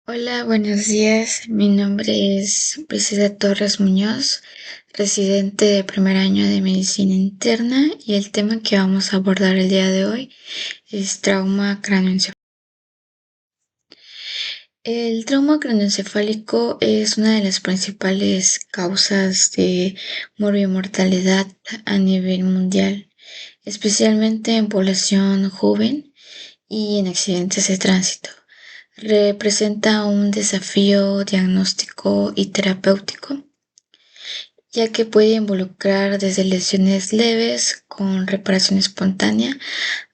Hola, buenos días. Mi nombre es Priscila Torres Muñoz, residente de primer año de medicina interna, y el tema que vamos a abordar el día de hoy es trauma cráneoencefálico. El trauma craneoencefálico es una de las principales causas de morbimortalidad a nivel mundial, especialmente en población joven y en accidentes de tránsito. Representa un desafío diagnóstico y terapéutico, ya que puede involucrar desde lesiones leves con reparación espontánea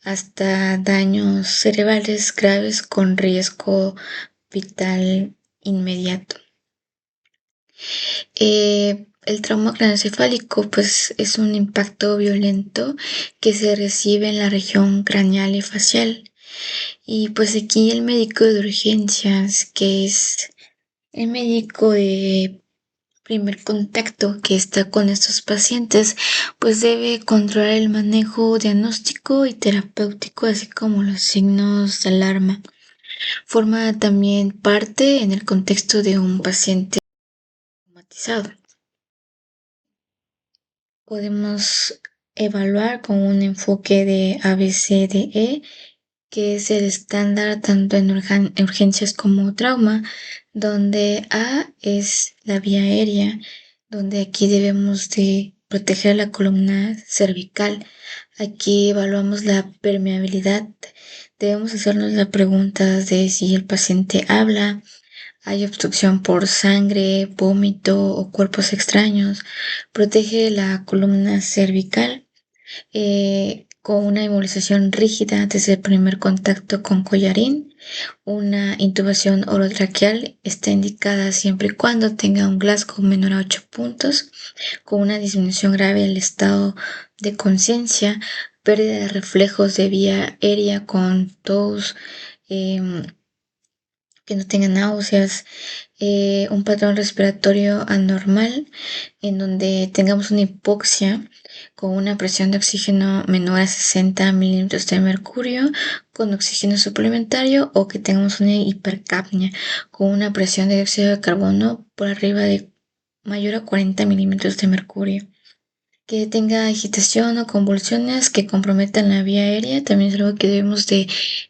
hasta daños cerebrales graves con riesgo vital inmediato. El trauma craneoencefálico pues es un impacto violento que se recibe en la región craneal y facial. Y pues aquí el médico de urgencias, que es el médico de primer contacto que está con estos pacientes, pues debe controlar el manejo diagnóstico y terapéutico, así como los signos de alarma. Forma también parte en el contexto de un paciente traumatizado. Podemos evaluar con un enfoque de ABCDE, que es el estándar tanto en urgencias como trauma, donde A es la vía aérea, donde aquí debemos de proteger la columna cervical. Aquí evaluamos la permeabilidad. Debemos hacernos la pregunta de si el paciente habla, hay obstrucción por sangre, vómito o cuerpos extraños. Protege la columna cervical con una inmovilización rígida desde el primer contacto con collarín. Una intubación orotraqueal está indicada siempre y cuando tenga un Glasgow menor a 8 puntos, con una disminución grave del estado de conciencia, pérdida de reflejos de vía aérea con tos, que no tenga náuseas, un patrón respiratorio anormal en donde tengamos una hipoxia con una presión de oxígeno menor a 60 milímetros de mercurio con oxígeno suplementario, o que tengamos una hipercapnia con una presión de dióxido de carbono por arriba de mayor a 40 milímetros de mercurio. Que tenga agitación o convulsiones que comprometan la vía aérea también es algo que debemos de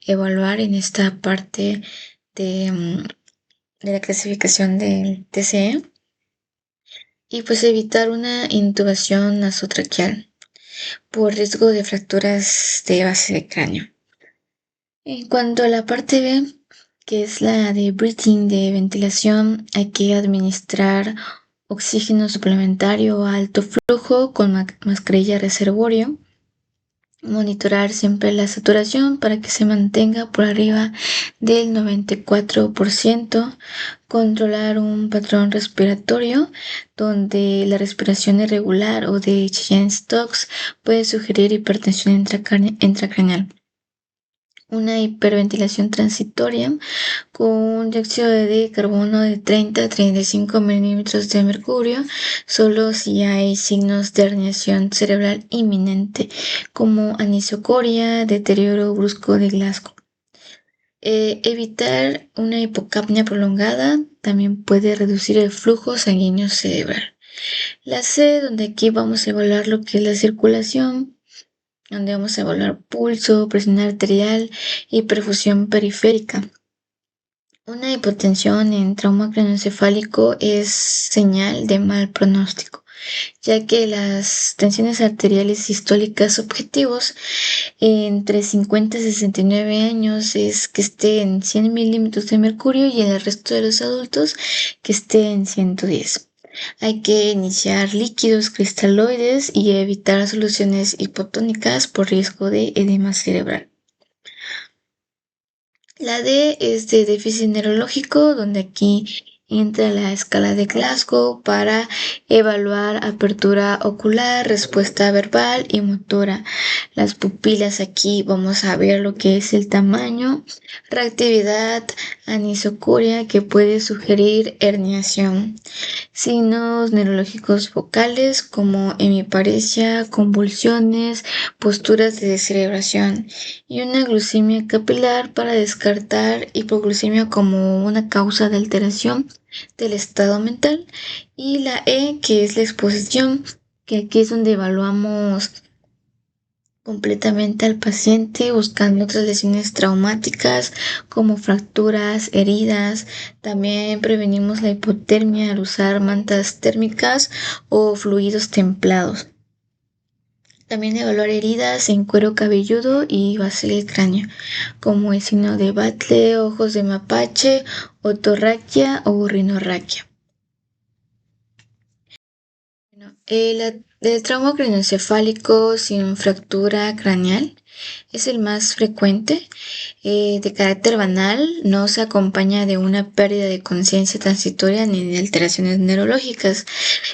evaluar en esta parte de, de la clasificación del TCE. Y pues evitar una intubación nasotraqueal por riesgo de fracturas de base de cráneo. En cuanto a la parte B, que es la de breathing, de ventilación, hay que administrar oxígeno suplementario a alto flujo con mascarilla reservorio. Monitorar siempre la saturación para que se mantenga por arriba del 94%. Controlar un patrón respiratorio donde la respiración irregular o de Cheyenne-Stokes puede sugerir hipertensión intracraneal. Una hiperventilación transitoria con un dióxido de carbono de 30 a 35 milímetros de mercurio, solo si hay signos de herniación cerebral inminente, como anisocoria, deterioro brusco de Glasgow. Evitar una hipocapnia prolongada también puede reducir el flujo sanguíneo cerebral. La C, donde aquí vamos a evaluar lo que es la circulación, donde vamos a evaluar pulso, presión arterial y perfusión periférica. Una hipotensión en trauma craneoencefálico es señal de mal pronóstico, ya que las tensiones arteriales sistólicas objetivos entre 50 y 69 años es que esté en 100 milímetros de mercurio, y en el resto de los adultos que esté en 110. Hay que iniciar líquidos cristaloides y evitar soluciones hipotónicas por riesgo de edema cerebral. La D es de déficit neurológico, donde aquí entra la escala de Glasgow para evaluar apertura ocular, respuesta verbal y motora. Las pupilas, aquí vamos a ver lo que es el tamaño, reactividad anisocoria que puede sugerir herniación, signos neurológicos focales como hemiparesia, convulsiones, posturas de descerebración y una glucemia capilar para descartar hipoglucemia como una causa de alteración del estado mental, y la E, que es la exposición, que aquí es donde evaluamos completamente al paciente buscando otras lesiones traumáticas como fracturas, heridas. También prevenimos la hipotermia al usar mantas térmicas o fluidos templados. También evaluar heridas en cuero cabelludo y base del cráneo, como el signo de Battle, ojos de mapache, otorraquia o rinorraquia. Bueno, el trauma craneoencefálico sin fractura craneal es el más frecuente, de carácter banal, no se acompaña de una pérdida de conciencia transitoria ni de alteraciones neurológicas.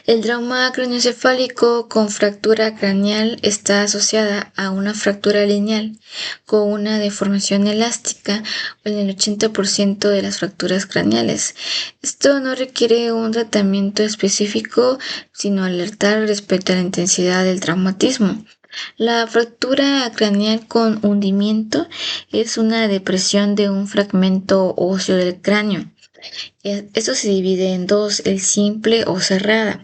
El trauma craneoencefálico con fractura craneal está asociada a una fractura lineal con una deformación elástica en el 80% de las fracturas craneales. Esto no requiere un tratamiento específico, sino alertar respecto a la intensidad del traumatismo. La fractura craneal con hundimiento es una depresión de un fragmento óseo del cráneo. Esto se divide en dos, el simple o cerrada,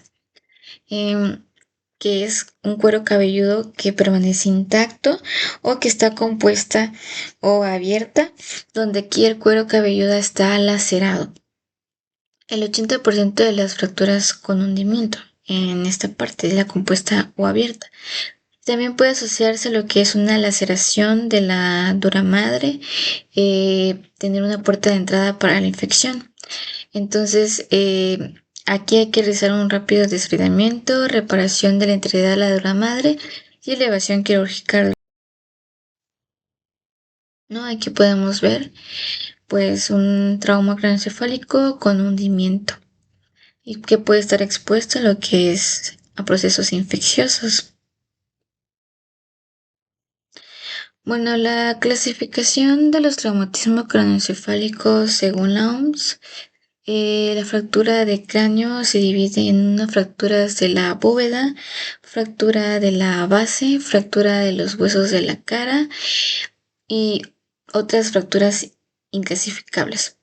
que es un cuero cabelludo que permanece intacto o que está compuesta o abierta, donde aquí el cuero cabelludo está lacerado. El 80% de las fracturas con hundimiento en esta parte de la compuesta o abierta. También puede asociarse a lo que es una laceración de la dura madre, tener una puerta de entrada para la infección. Entonces, aquí hay que realizar un rápido desfridamiento, reparación de la integridad de la dura madre y elevación quirúrgica. ¿No? Aquí podemos ver pues un trauma craneoencefálico con hundimiento y que puede estar expuesto a lo que es a procesos infecciosos. Bueno, la clasificación de los traumatismos craneoencefálicos según la OMS, la fractura de cráneo se divide en una fractura de la bóveda, fractura de la base, fractura de los huesos de la cara y otras fracturas inclasificables.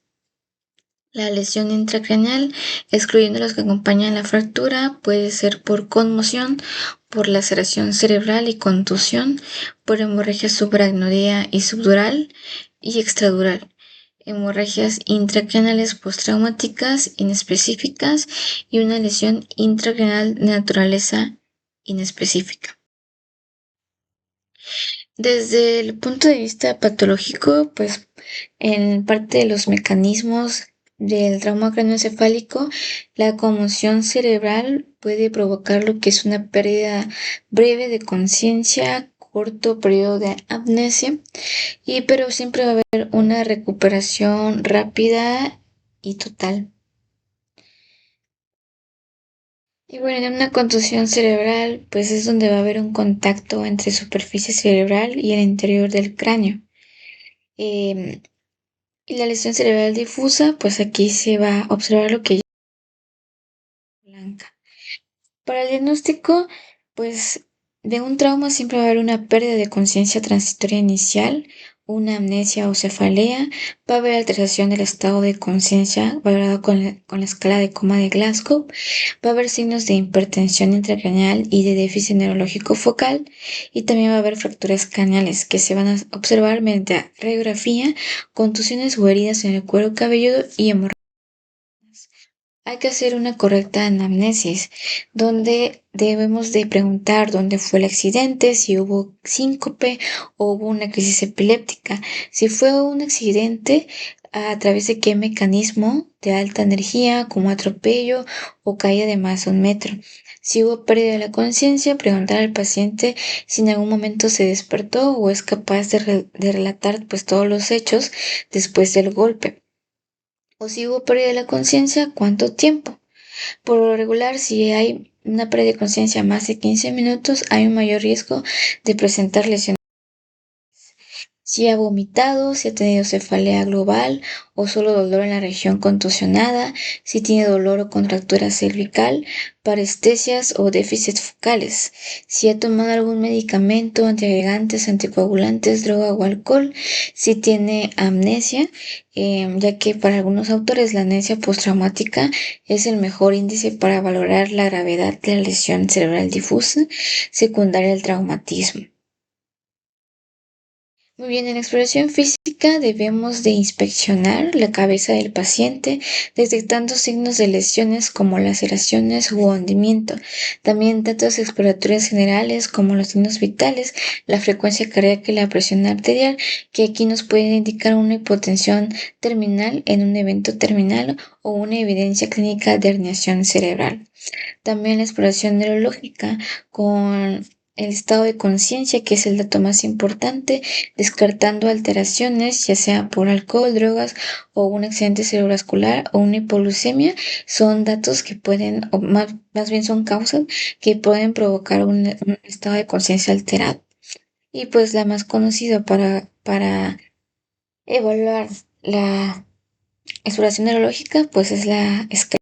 La lesión intracraneal, excluyendo los que acompañan la fractura, puede ser por conmoción, por laceración cerebral y contusión, por hemorragia subaracnoidea y subdural y extradural, hemorragias intracraneales postraumáticas inespecíficas y una lesión intracraneal de naturaleza inespecífica. Desde el punto de vista patológico, pues en parte de los mecanismos del trauma craneoencefálico, la conmoción cerebral puede provocar lo que es una pérdida breve de conciencia, corto periodo de amnesia, pero siempre va a haber una recuperación rápida y total. Y bueno, en una contusión cerebral, pues es donde va a haber un contacto entre superficie cerebral y el interior del cráneo. Y la lesión cerebral difusa, pues aquí se va a observar lo que es blanca. Para el diagnóstico, pues de un trauma siempre va a haber una pérdida de conciencia transitoria inicial, una amnesia o cefalea, va a haber alteración del estado de conciencia valorado con la escala de coma de Glasgow, va a haber signos de hipertensión intracraneal y de déficit neurológico focal, y también va a haber fracturas craneales que se van a observar mediante radiografía, contusiones o heridas en el cuero cabelludo y hemorragia. Hay que hacer una correcta anamnesis, donde debemos de preguntar dónde fue el accidente, si hubo síncope o hubo una crisis epiléptica. Si fue un accidente, a través de qué mecanismo de alta energía, como atropello o caída de más de 1 metro. Si hubo pérdida de la conciencia, preguntar al paciente si en algún momento se despertó o es capaz de relatar pues todos los hechos después del golpe. O si hubo pérdida de la conciencia, ¿cuánto tiempo? Por lo regular, si hay una pérdida de conciencia más de 15 minutos, hay un mayor riesgo de presentar lesiones. si ha vomitado, si ha tenido cefalea global o solo dolor en la región contusionada, si tiene dolor o contractura cervical, parestesias o déficits focales, si ha tomado algún medicamento, antiagregantes, anticoagulantes, droga o alcohol, si tiene amnesia, ya que para algunos autores la amnesia postraumática es el mejor índice para valorar la gravedad de la lesión cerebral difusa secundaria al traumatismo. Muy bien, en exploración física debemos de inspeccionar la cabeza del paciente, detectando signos de lesiones como laceraciones u hundimiento. También datos exploratorios generales como los signos vitales, la frecuencia cardíaca y la presión arterial, que aquí nos pueden indicar una hipotensión terminal en un evento terminal o una evidencia clínica de herniación cerebral. También la exploración neurológica con el estado de conciencia, que es el dato más importante, descartando alteraciones, ya sea por alcohol, drogas o un accidente cerebrovascular o una hipoglucemia, son datos que pueden, o más bien son causas que pueden provocar un estado de conciencia alterado. Y pues la más conocida para evaluar la exploración neurológica, pues es la escala.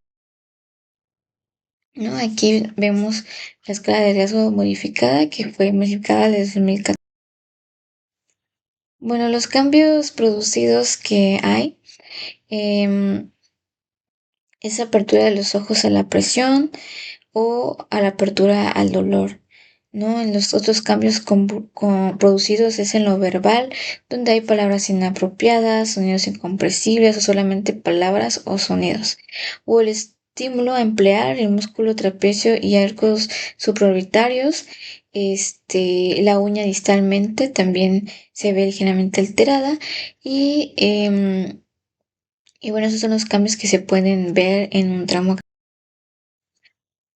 ¿No? Aquí vemos la escala de riesgo modificada que fue modificada desde 2014. Bueno, los cambios producidos que hay em, es apertura de los ojos a la presión o a la apertura al dolor. ¿No? En los otros cambios producidos es en lo verbal, donde hay palabras inapropiadas, sonidos incomprensibles o solamente palabras o sonidos. O el estímulo a emplear el músculo trapecio y arcos supraorbitarios. La uña distalmente también se ve ligeramente alterada y bueno, esos son los cambios que se pueden ver en un tramo.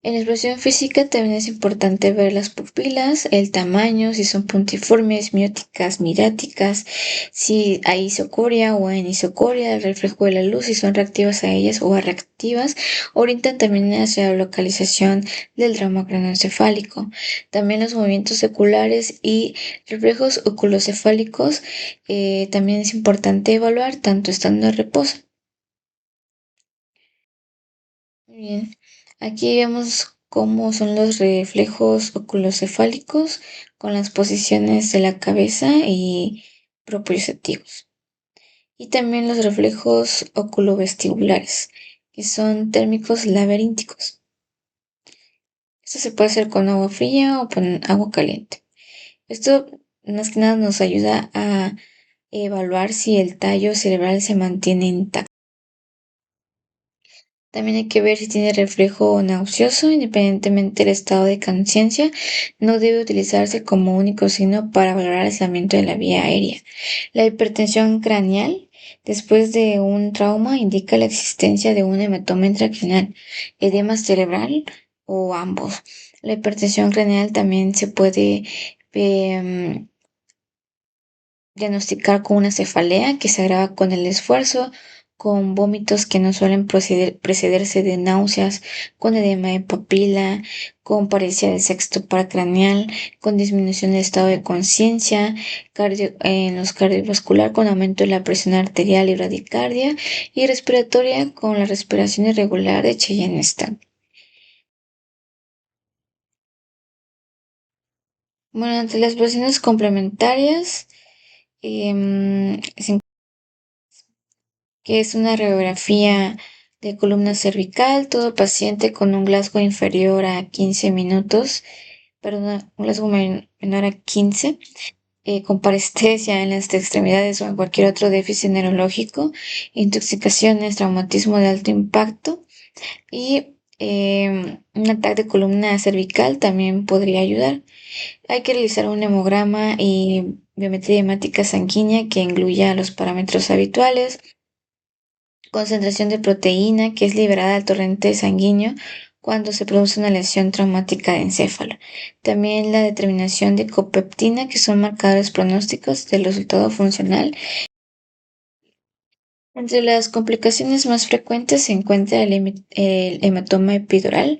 En expresión física también es importante ver las pupilas, el tamaño, si son puntiformes, mióticas, miráticas, si hay isocoria o anisocoria, el reflejo de la luz, si son reactivas a ellas o reactivas, orientan también hacia la localización del trauma craneoencefálico. También los movimientos oculares y reflejos oculocefálicos también es importante evaluar tanto estando en reposo. Muy bien. Aquí vemos cómo son los reflejos oculocefálicos con las posiciones de la cabeza y proprioceptivos. Y también los reflejos oculovestibulares, que son térmicos laberínticos. Esto se puede hacer con agua fría o con agua caliente. Esto más que nada nos ayuda a evaluar si el tallo cerebral se mantiene intacto. También hay que ver si tiene reflejo nauseoso, independientemente del estado de conciencia, no debe utilizarse como único signo para valorar el aislamiento de la vía aérea. La hipertensión craneal después de un trauma indica la existencia de un hematoma intracraneal, edema cerebral o ambos. La hipertensión craneal también se puede diagnosticar con una cefalea que se agrava con el esfuerzo, con vómitos que no suelen precederse de náuseas, con edema de papila, con paresia de sexto par craneal, con disminución del estado de conciencia, en los cardiovascular con aumento de la presión arterial y bradicardia, y respiratoria con la respiración irregular de Cheyenne-Stone. Bueno, ante las versiones complementarias, se que es una radiografía de columna cervical, todo paciente con un Glasgow inferior a 15 minutos, perdón, un Glasgow menor a 15, con parestesia en las extremidades o en cualquier otro déficit neurológico, intoxicaciones, traumatismo de alto impacto y un ataque de columna cervical también podría ayudar. Hay que realizar un hemograma y biometría hemática sanguínea que incluya los parámetros habituales, concentración de proteína que es liberada al torrente sanguíneo cuando se produce una lesión traumática de encéfalo. También la determinación de copeptina, que son marcadores pronósticos del resultado funcional Entre las complicaciones más frecuentes se encuentra el hematoma epidural,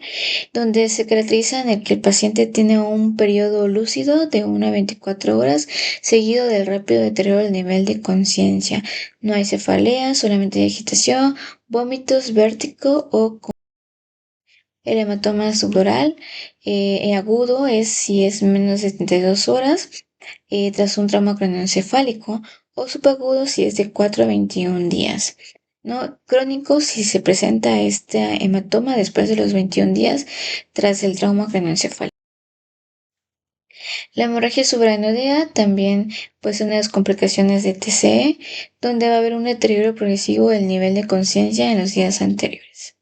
donde se caracteriza en el que el paciente tiene un periodo lúcido de 1 a 24 horas, seguido del rápido deterioro del nivel de conciencia. No hay cefalea, solamente hay agitación, vómitos, vértigo o el hematoma subdural agudo es si es menos de 72 horas tras un trauma craneoencefálico o subagudo si es de 4 a 21 días. ¿No? Crónico si se presenta este hematoma después de los 21 días tras el trauma craneoencefálico. La hemorragia subaracnoidea también puede ser una de las complicaciones de TCE, donde va a haber un deterioro progresivo del nivel de conciencia en los días anteriores.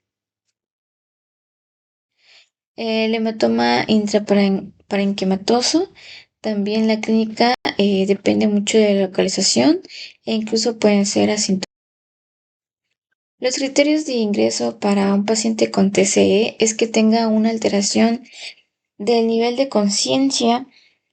El hematoma intraparenquimatoso, también la clínica depende mucho de la localización e incluso pueden ser asintomáticos. Los criterios de ingreso para un paciente con TCE es que tenga una alteración del nivel de conciencia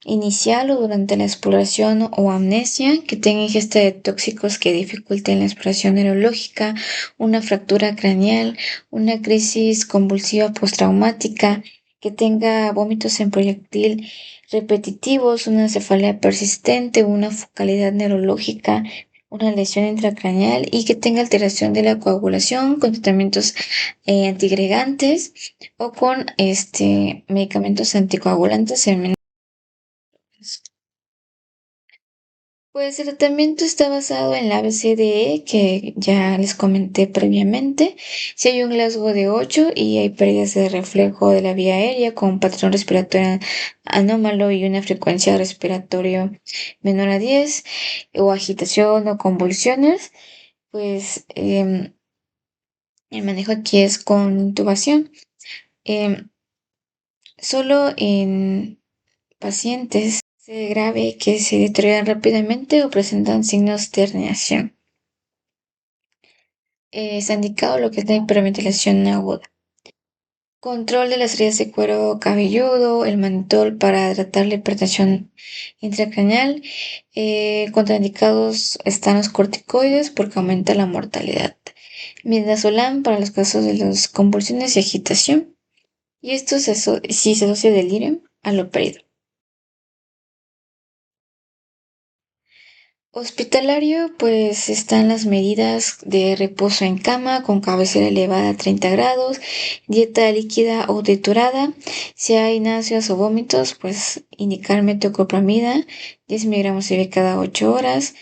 inicial o durante la exploración o amnesia, que tenga ingesta de tóxicos que dificulten la exploración neurológica, una fractura craneal, una crisis convulsiva postraumática, que tenga vómitos en proyectil repetitivos, una cefalea persistente, una focalidad neurológica, una lesión intracraneal y que tenga alteración de la coagulación con tratamientos antigregantes o con medicamentos anticoagulantes en menores. Pues el tratamiento está basado en la ABCDE que ya les comenté previamente. Si hay un Glasgow de 8 y hay pérdidas de reflejo de la vía aérea con un patrón respiratorio anómalo y una frecuencia respiratoria menor a 10 o agitación o convulsiones, pues el manejo aquí es con intubación. Em, Solo en pacientes grave que se deterioran rápidamente o presentan signos de herniación. Está indicado lo que es la hiperventilación aguda. Control de las heridas de cuero cabelludo, el mantol para tratar la hipertensión intracraneal. Contraindicados están los corticoides porque aumenta la mortalidad. Midazolam para los casos de las convulsiones y agitación. Y esto si se asocia delirium haloperidol. Hospitalario, pues están las medidas de reposo en cama con cabecera elevada a 30 grados, dieta líquida o triturada. Si hay náuseas o vómitos, pues indicar metoclopramida, 10 miligramos IV cada 8 horas.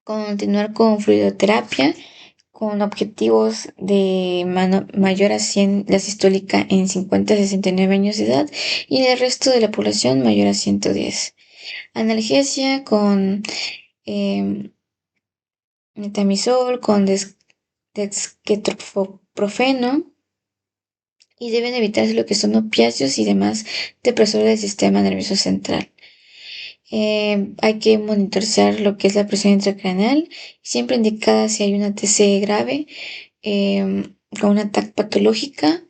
Continuar con fluidoterapia con objetivos de mayor a 100 la sistólica en 50 a 69 años de edad y en el resto de la población mayor a 110. Analgesia con metamisol, con dexketroprofeno y deben evitarse lo que son opiáceos y demás depresores del sistema nervioso central. Hay que monitorizar lo que es la presión intracraneal, siempre indicada si hay una TCE grave, con una TAC patológica,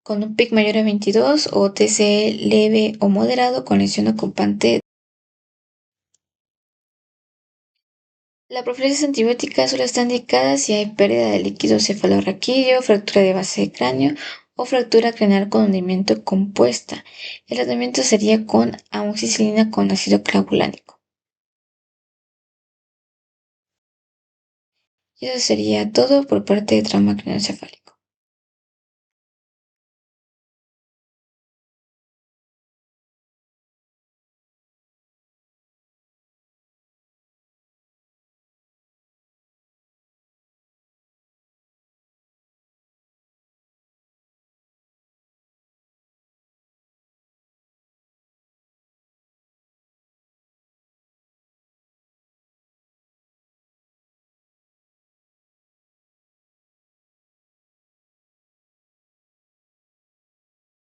con un PIC mayor a 22 o TCE leve o moderado con lesión ocupante. La profilaxis antibiótica solo está indicada si hay pérdida de líquido cefalorraquídeo, fractura de base de cráneo o fractura craneal con hundimiento compuesta. El tratamiento sería con amoxicilina con ácido clavulánico. Y eso sería todo por parte de trauma craneoencefálico.